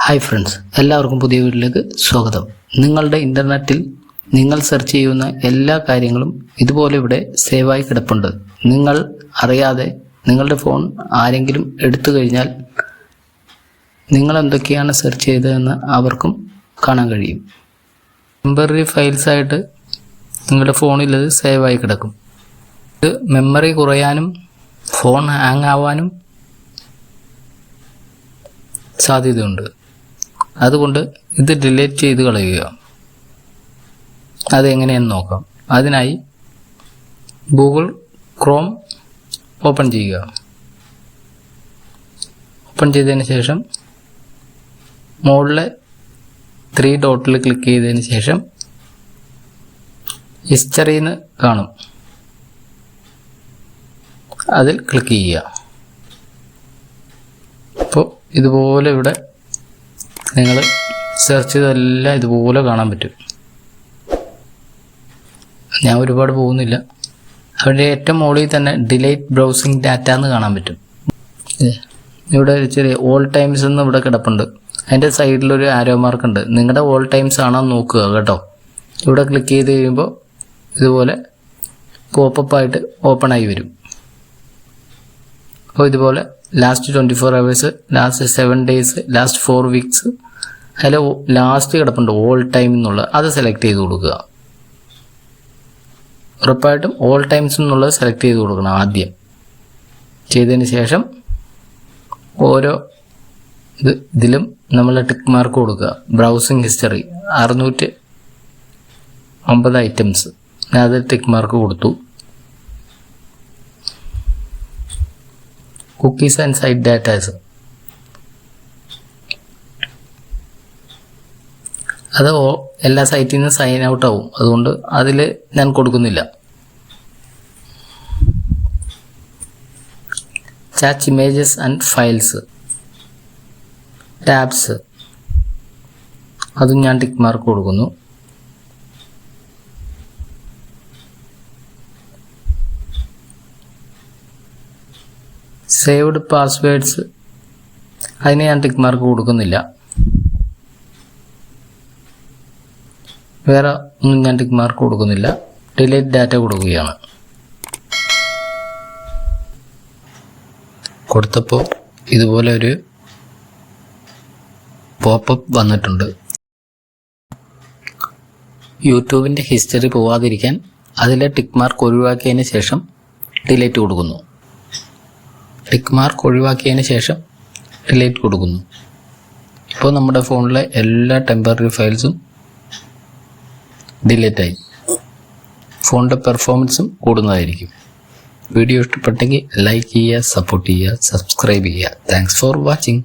Hi friends, എല്ലാവർക്കും പുതിയ വീഡിയോയിലേക്ക് സ്വാഗതം. നിങ്ങളുടെ ഇൻ്റർനെറ്റിൽ നിങ്ങൾ സെർച്ച് ചെയ്യുന്ന എല്ലാ കാര്യങ്ങളും ഇതുപോലെ ഇവിടെ സേവായി കിടപ്പുണ്ട്. നിങ്ങൾ അറിയാതെ നിങ്ങളുടെ ഫോൺ ആരെങ്കിലും എടുത്തു കഴിഞ്ഞാൽ നിങ്ങൾ എന്തൊക്കെയാണ് സെർച്ച് ചെയ്തതെന്ന് അവർക്കും കാണാൻ കഴിയും. ടെമ്പററി ഫയൽസ് ആയിട്ട് നിങ്ങളുടെ ഫോണിൽ ഇത് സേവായി കിടക്കും. ഇത് മെമ്മറി കുറയാനും ഫോൺ ഹാങ് ആവാനും സാധ്യതയുണ്ട്. അതുകൊണ്ട് ഇത് ഡിലീറ്റ് ചെയ്ത് കളയുക. അതെങ്ങനെയെന്ന് നോക്കാം. അതിനായി ഗൂഗിൾ ക്രോം ഓപ്പൺ ചെയ്യുക. ഓപ്പൺ ചെയ്തതിന് ശേഷം മുകളിലെ 3 ഡോട്ടിൽ ക്ലിക്ക് ചെയ്തതിന് ശേഷം ഹിസ്റ്ററിന്ന് കാണും, അതിൽ ക്ലിക്ക് ചെയ്യുക. അപ്പോൾ ഇതുപോലെ ഇവിടെ നിങ്ങൾ സെർച്ച് ചെയ്തെല്ലാം ഇതുപോലെ കാണാൻ പറ്റും. ഞാൻ ഒരുപാട് പോകുന്നില്ല. അവിടെ ഏറ്റവും മുകളിൽ തന്നെ ഡിലീറ്റ് ബ്രൗസിംഗ് ഡാറ്റ എന്ന് കാണാൻ പറ്റും. ഇവിടെ ഒരു ചെറിയ ഓൾ ടൈംസ് എന്ന് ഇവിടെ കിടപ്പുണ്ട്. അതിൻ്റെ സൈഡിലൊരു ആരോ മാർക്ക് ഉണ്ട്. നിങ്ങളുടെ ഓൾ ടൈംസ് ആണോ നോക്കുക കേട്ടോ. ഇവിടെ ക്ലിക്ക് ചെയ്ത് കഴിയുമ്പോൾ ഇതുപോലെ പോപ്പപ്പായിട്ട് ഓപ്പൺ ആയി വരും. അപ്പോൾ ഇതുപോലെ last 24 hours, last 7 days, last 4 weeks, അതിൽ ലാസ്റ്റ് കിടപ്പുണ്ട് ഓൾ ടൈം എന്നുള്ളത്. അത് സെലക്ട് ചെയ്ത് കൊടുക്കുക. ഉറപ്പായിട്ടും ഓൾ ടൈംസ് എന്നുള്ളത് സെലക്ട് ചെയ്ത് കൊടുക്കണം. ആദ്യം ചെയ്തതിന് ശേഷം ഓരോ ഇതിലും നമ്മൾ ടിക്ക് മാർക്ക് കൊടുക്കുക. ബ്രൗസിംഗ് ഹിസ്റ്ററി 650 items, ഞാൻ അത് ടിക്ക് മാർക്ക് കൊടുത്തു. കുക്കീസ് ആൻഡ് സൈറ്റ് ഡാറ്റാസ്, അത് എല്ലാ സൈറ്റിൽ നിന്ന് സൈൻ ഔട്ട് ആവും. അതുകൊണ്ട് അതിൽ ഞാൻ കൊടുക്കുന്നില്ല. Chat images and files, tabs, അതും ഞാൻ ടിക്ക് മാർക്ക് കൊടുക്കുന്നു. സേവ്ഡ് പാസ്വേഡ്സ്, അതിന് ഞാൻ ടിക്ക് മാർക്ക് കൊടുക്കുന്നില്ല. വേറെ ഒന്നും ഞാൻ ടിക്ക് മാർക്ക് കൊടുക്കുന്നില്ല. ഡിലീറ്റ് ഡാറ്റ കൊടുക്കുകയാണ്. കൊടുത്തപ്പോൾ ഇതുപോലെ ഒരു പോപ്പപ്പ് വന്നിട്ടുണ്ട്. യൂട്യൂബിൻ്റെ ഹിസ്റ്ററി പോവാതിരിക്കാൻ അതിലെ ടിക്ക് മാർക്ക് ഒഴിവാക്കിയതിന് ശേഷം ഡിലീറ്റ് കൊടുക്കുന്നു. ടിക്ക് മാർക്ക് ഒഴിവാക്കിയതിന് ശേഷം ഡിലീറ്റ് കൊടുക്കുന്നു. ഇപ്പോൾ നമ്മുടെ ഫോണിലെ എല്ലാ ടെമ്പററി ഫയൽസും ഡിലീറ്റ് ആയി. ഫോണിൻ്റെ പെർഫോമൻസും കൂടുന്നതായിരിക്കും. വീഡിയോ ഇഷ്ടപ്പെട്ടെങ്കിൽ ലൈക്ക് ചെയ്യുക, സപ്പോർട്ട് ചെയ്യുക, സബ്സ്ക്രൈബ് ചെയ്യുക. Thanks for watching.